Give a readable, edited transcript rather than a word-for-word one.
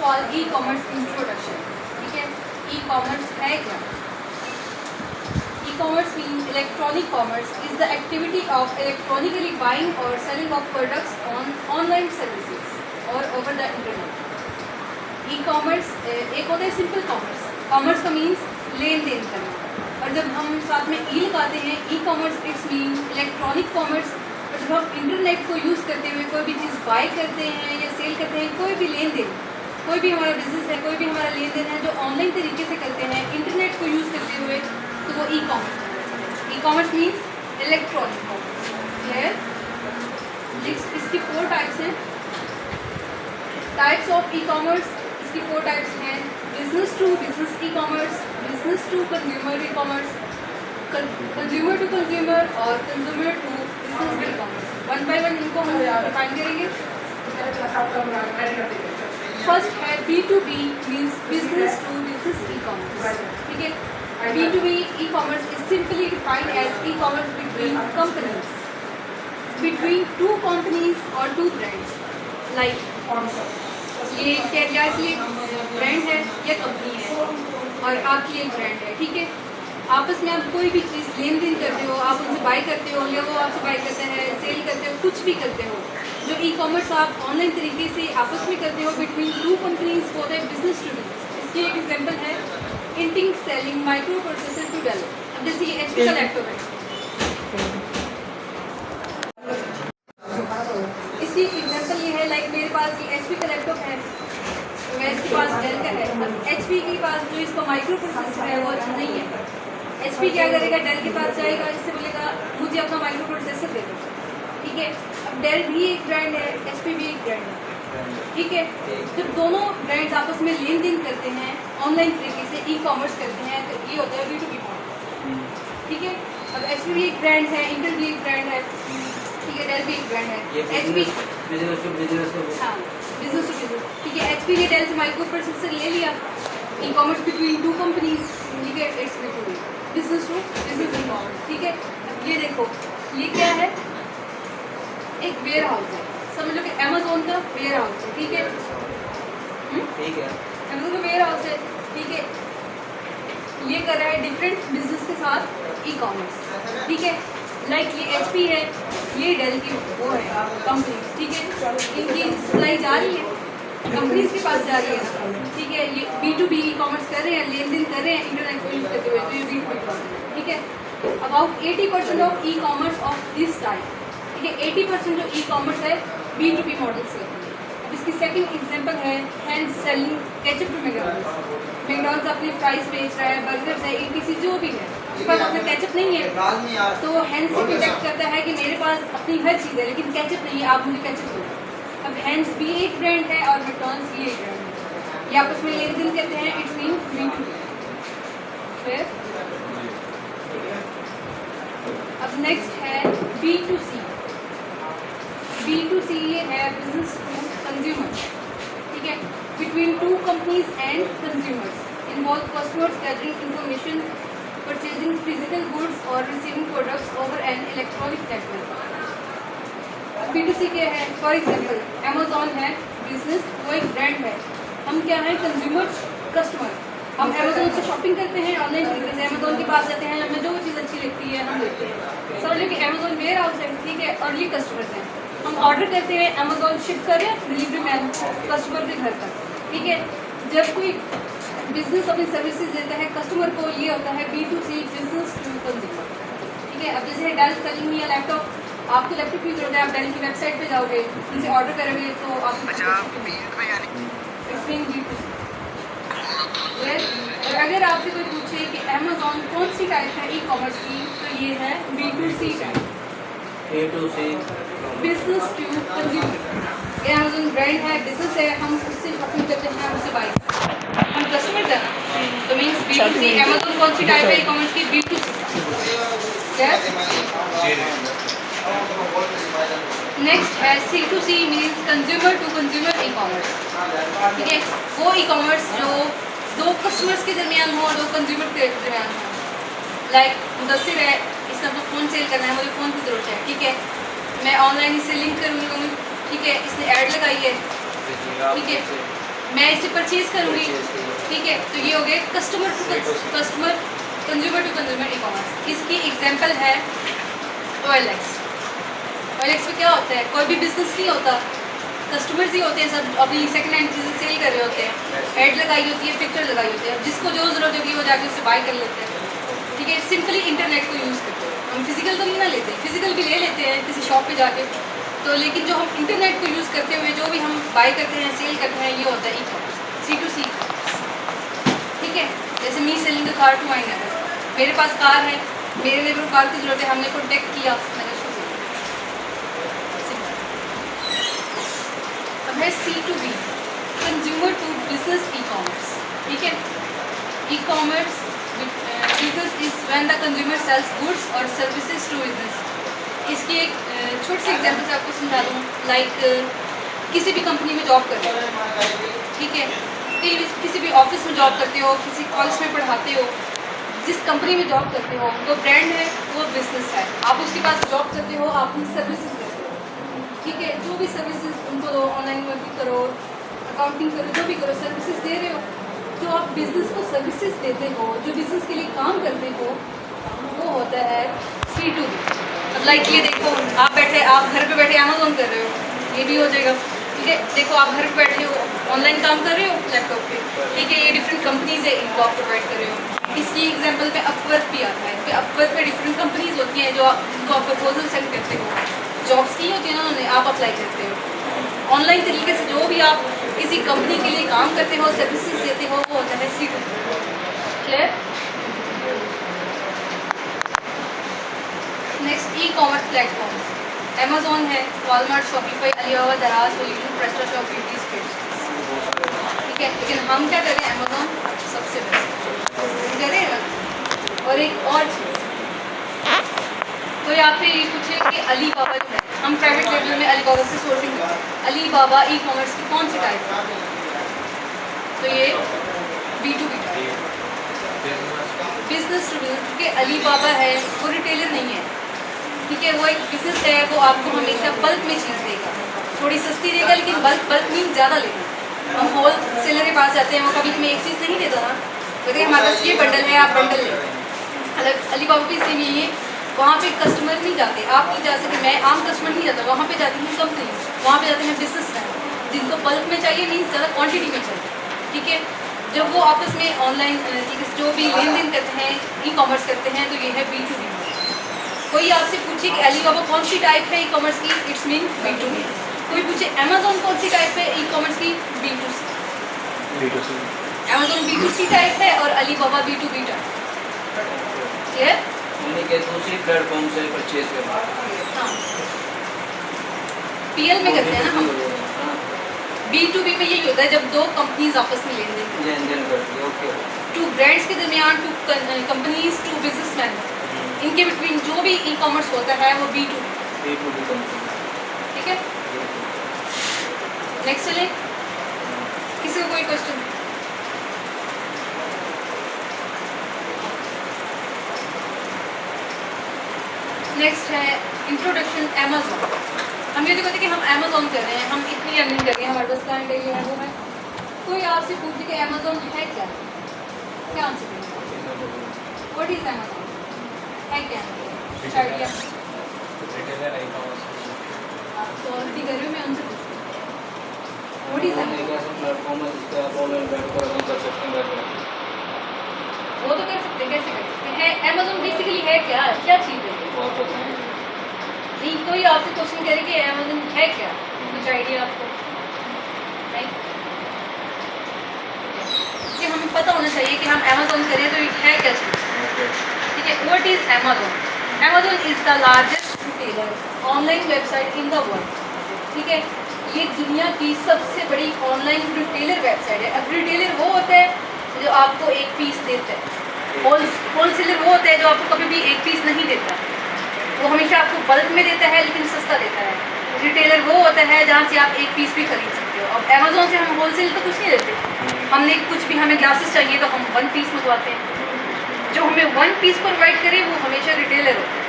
Called e commerce introduction. ठीक है, e commerce है क्या? E commerce mean electronic commerce is the activity of electronically buying और selling of products on online services और over the internet. E commerce एक होता है simple commerce, commerce का मीन्स लेन देन करना, और जब हम साथ में ई लगाते हैं e commerce it's mean electronic commerce. और जब हम इंटरनेट को यूज़ करते हुए कोई भी चीज़ बाय करते हैं या सेल करते हैं, कोई भी लेन देन, कोई भी हमारा बिजनेस है, कोई भी हमारा लेन देन है जो ऑनलाइन तरीके से करते हैं इंटरनेट को यूज़ करते हुए, तो वो e commerce. E commerce means electronic commerce. Clear? इसकी 4 टाइप्स हैं। टाइप्स ऑफ ई कॉमर्स, इसकी 4 टाइप्स हैं। Business to business e commerce, business to consumer e commerce, consumer to consumer और consumer to business e commerce. One by one इनको हम define करेंगे। First है B2B means business to business e commerce. ठीक है, B2B e commerce is simply defined as e commerce between companies, between 2 companies और 2 brands. Like ये क्या की ब्रांड है या कंपनी है और आपकी एक ब्रांड है। ठीक है, आपस में आप कोई भी चीज़ लेन देन करते हो, आप उनसे बाय करते हो या वो आपसे बाय करते हैं, सेल करते हो, कुछ भी करते हो, जो ई कॉमर्स आप ऑनलाइन तरीके से आपस में करते हो बिटवीन 2 कंपनीज होता है बिजनेस टू बिजनेस। इसकी एक एग्जांपल है Intel selling microprocessor to Dell. अब जैसे ये HP का लैपटॉप है, इसकी एग्जांपल ये है लाइक मेरे पास ये HP का लैपटॉप है, इसके पास डेल का है। अब HP के पास जो इसका माइक्रो प्रोसेसर है वो अच्छा नहीं है। HP क्या करेगा, डेल के पास जाएगा, इससे बोलेगा मुझे अपना माइक्रो प्रोसेसर दे दो। ठीक है, अब डेल भी एक ब्रांड है, HP भी एक ब्रांड है। ठीक है, जब दोनों ब्रांड्स आपस में लेन देन करते हैं ऑनलाइन तरीके से ई कॉमर्स करते हैं, तो ये होता है B2B मॉडल। ठीक है, अब HP भी एक ब्रांड है, इंटेल भी एक ब्रांड है, ठीक है, डेल भी एक ब्रांड है। HP business to business. हाँ, बिजनेस टू बिजनेस। ठीक है, HP ने डेल से माइक्रो प्रोसेसर ले लिया, ई कॉमर्स बिटवीन 2 कंपनीज। ठीक है, it's B2B, business to business e commerce. ठीक है, अब ये देखो ये क्या है, एक वेयर हाउस है, समझ लो कि अमेज़न का वेयर हाउस है। ठीक है, ठीक है, अमेज़न का वेयर हाउस है। ठीक है, ये कर रहा है डिफरेंट बिजनेस के साथ ई कॉमर्स। ठीक है, लाइक ये HP है, ये डेल की वो है कंपनी। ठीक है, इनकी सप्लाई जा रही है कंपनीज के पास जा रही है। ठीक है, ये B2B ई कॉमर्स कर रहे हैं, लेन देन कर रहे हैं इंटरनेट को यूज करते हुए, तो ये B2B कॉमर्स है। ठीक है, about 80% of e commerce of this type. ठीक है, 80% जो ई कॉमर्स है B2B मॉडल से। अब इसकी सेकंड एग्जांपल है hand selling ketchup to McDonald's. McDonald's अपनी फ्राइज बेच रहा है, बर्गर्स है, ETC जो भी है, उसके पास अपना केचप नहीं है, तो हैंड से कॉन्टैक्ट करता है कि मेरे पास अपनी हर चीज़ है लेकिन केचप नहीं है, आप मुझे केचप दो। अब हैंड्स भी एक ब्रांड है और मैकडॉनल्ड्स भी एक ब्रांड है, ये आपस में लेन देन करते हैं, इट्स मीन B2B। फिर अब नेक्स्ट है B2C। B2C ये है बिजनेस टू कंज्यूमर। ठीक है, between 2 companies and consumers, involve customers gathering information, purchasing physical goods और receiving products over an electronic network. B2C क्या है, फॉर एग्जाम्पल अमेज़ॉन है बिजनेस, वो एक ब्रांड है, हम क्या हैं कंज्यूमर कस्टमर, हम अमेज़ॉन से शॉपिंग करते हैं ऑनलाइन तरीके से, अमेज़ॉन के पास जाते हैं, हमें जो चीज़ अच्छी लगती है हम लेते हैं। समझ लो कि अमेज़ॉन वेयर हाउस है। ठीक है, और ये कस्टमर्स हैं, हम ऑर्डर करते हैं, अमेज़ॉन शिप कर रहे हैं, डिलीवरी मैन कस्टमर के घर तक। ठीक है, जब कोई बिजनेस अपनी सर्विसेज देता है कस्टमर को, ये होता है B2C, बिजनेस टू कंज्यूमर। ठीक है, अब जैसे डेल सेलिंग या लैपटॉप, आपको लैपटॉप की जरूरत है, आप डेल की वेबसाइट पे जाओगे, उनसे ऑर्डर करोगे तो आपको और अगर आपसे कोई पूछे कि अमेज़ॉन कौन सी टाइप है ई कॉमर्स की, तो ये है B2C type, A2C, business to consumer. ये अमेज़ॉन ब्रांड है, बिजनेस है, हम उससे शॉपिंग करते हैं, उससे बाय करते हैं, हम कस्टमर हैं, तो मीन्स B2C। अमेज़ॉन कौन सी टाइप है ई कॉमर्स की, B2C। नेक्स्ट है C2C means consumer to consumer e commerce. ठीक है, वो ई कॉमर्स जो 2 कस्टमर्स के दरमियान हो, 2 कंज्यूमर के दरमियान हो। लाइक मुदस्सिर है, इसने अपना फ़ोन सेल करना है, मुझे फ़ोन की ज़रूरत है। ठीक है, मैं ऑनलाइन इससे लिंक करूँगी, ठीक है, इसने ऐड लगाई है। ठीक है, मैं इसे परचेज करूँगी, Purchase करूँगी। ठीक है। तो ये हो गया customer to customer, consumer to consumer e commerce. इसकी एग्जांपल है OLX। OLX में क्या होता है, कोई भी बिजनेस नहीं होता, कस्टमर्स ही होते हैं, सब अपनी सेकंड हैंड चीज़ें सेल कर रहे होते हैं, ऐड लगाई होती है, पिक्चर लगाई होती है, जिसको जो ज़रूरत होगी वो जाके उससे बाय कर लेते हैं, ठीक है। सिंपली इंटरनेट को यूज़ करते हैं, हम फिजिकल तो नहीं ना लेते, फिजिकल भी ले लेते हैं किसी शॉप पे जाके, तो लेकिन जो हम इंटरनेट को यूज़ करते हुए जो भी हम बाय करते हैं, सेल करते हैं, ये होता है ई कॉमर्स, C2C, ठीक है। जैसे me selling the car to my neighbour, मेरे पास कार है, मेरे नेबर को कार की ज़रूरत है, हमने कॉन्टेक्ट किया, मैंने उसको सेल किया। अब है C2B, consumer to business e commerce, ठीक है। E commerce business is when the consumer sells goods और सर्विसेज टू बिजनेस। इसकी एक छोटी सी एग्जांपल से आपको समझा दूँ, लाइक किसी भी कंपनी में जॉब कर रहे हो, ठीक है, किसी भी ऑफिस में जॉब करते हो, किसी कॉलेज में पढ़ाते हो, जिस कंपनी में जॉब करते हो वो ब्रांड है, वो बिजनेस है, आप उसके पास जॉब करते हो, आप उनकी सर्विसेज देते हो, ठीक है। जो भी सर्विसेज उनको दो, ऑनलाइन वर्किंग करो, अकाउंटिंग करो, जो भी करो, सर्विसेज दे रहे हो, जो आप बिजनेस को सर्विसेज देते हो, जो बिजनेस के लिए काम करते हो, वो होता है C2B। अब लाइक ये देखो, आप बैठे, आप घर पे बैठे अमेज़न कर रहे हो, ये भी हो जाएगा, ठीक है। देखो आप घर पे बैठे हो, ऑनलाइन काम कर रहे हो लैपटॉप पे, ठीक है, ये डिफरेंट कंपनीज है, इनको आप प्रोवाइड कर रहे हो। इसकी एग्जांपल पे अपवर्क भी आता है, कि अपवर्क पे डिफरेंट कंपनीज होती हैं जो जिनको आप प्रपोजल सेंड करते हो, जॉब्स की होती है ना, उन्हें आप अप्लाई करते हो ऑनलाइन तरीके से, जो भी आप किसी कंपनी के लिए काम करते हो, सर्विसेज देते हो, वो होता है C2B, clear. Next e commerce platforms, Amazon है, वॉलमार्ट, शॉपिफाई, अलीबाबा, दराज, यूट्यूब, प्रेस्टाशॉप, ठीक है। लेकिन हम क्या करें, अमेज़ॉन सबसे बेस्ट करें ना। और एक और चीज़, कोई आपसे ये पूछे कि अलीबाबा जो है, हम प्राइवेट लेवल में अलीबाबा से सोर्सिंग करते हैं, अलीबाबा ई कॉमर्स की कौन सी टाइप है, तो ये B2B type, business to business, क्योंकि अलीबाबा है वो रिटेलर नहीं है, ठीक है, वो एक बिजनेस है, वो आपको हमेशा बल्क में चीज़ देगा, थोड़ी सस्ती देगा, लेकिन बल्क मीन ज़्यादा लेगा। हम होल सेलर के पास जाते हैं, वो कभी हमें एक चीज़ नहीं देता ना, कहते हैं हमारे पास ये बंडल है, आप बंडल लें। अलग अलीबाबा भी सेम यही है, वहाँ पे कस्टमर नहीं जाते, आप नहीं जा सकते, मैं आम कस्टमर नहीं जाता, वहाँ पे जाती हूँ कंपनी, वहाँ पे जाते हैं बिजनेस मैन, जिनको बल्क में चाहिए, मीन्स ज़्यादा क्वांटिटी में चाहिए, ठीक है। जब वो आपस में ऑनलाइन जो भी लेन देन करते हैं, ई कॉमर्स करते हैं, तो ये है B2B। कोई आपसे पूछे कि अलीबाबा कौन सी टाइप है ई कॉमर्स की, इट्स मीन B2B। कोई पूछे अमेज़ॉन कौन सी टाइप है ई कॉमर्स की, B2C। अमेज़ॉन B2C टाइप है और अलीबाबा B2B टाइप, क्लियर। के दूसरी प्लेटफॉर्म से परचेज करना, हाँ, PL में करते हैं ना हम, B2B में यही होता है जब दो कंपनीज आपस में लेन देन करती है, ओके। टू ब्रांड्स के दरमियान, टू कंपनीज, टू बिजनेसमैन, इनके बिटवीन जो भी ई कॉमर्स होता है वो B2B, ठीक है। नेक्स्ट चले, किसी को कोई क्वेश्चन? नेक्स्ट है इंट्रोडक्शन अमेज़ॉन। हम ये तो कहते हैं कि हम अमेज़ॉन कर रहे हैं, हम इतनी अर्निंग कर रहे हैं, हमारे पास क्लाइंट है, ये है, वो है। कोई आपसे पूछे कि अमेज़ॉन है क्या आंसर देंगे? व्हाट इज अमेज़ॉन, है क्या? आइडिया आप तो ऑलरेडी कर रहे हो, मैं आंसर पूछूँ, व्हाट इज अमेज़ॉन? प्लेटफॉर्म है जिस पे आप ऑनलाइन बैठकर अर्निंग कर सकते हैं। वो तो कर सकते हैं, कैसे कर सकते हैं? अमेज़ॉन बेसिकली है क्या चीज़ है? नहीं, कोई आपसे क्वेश्चन करे कि अमेज़ॉन है क्या, कुछ आइडिया आपको? नहीं, कि हमें पता होना चाहिए कि हम अमेज़ॉन करें तो ये है क्या चीज़, ठीक है। What is Amazon? Amazon is the largest retailer online website in the world, ठीक है। ये दुनिया की सबसे बड़ी ऑनलाइन रिटेलर वेबसाइट है। अब रिटेलर वो होता है जो आपको एक पीस देता है, होलसेलर वो होता है जो आपको कभी भी एक पीस नहीं देता, वो हमेशा आपको बल्क में देता है लेकिन सस्ता देता है। रिटेलर वो होता है जहाँ से आप एक पीस भी खरीद सकते हो। अब अमेज़ॉन से हम होलसेल तो कुछ नहीं देते, हमने कुछ भी, हमें ग्लासेस चाहिए तो हम 1 पीस मंगवाते हैं, जो हमें 1 पीस प्रोवाइड करे वो हमेशा रिटेलर होता है।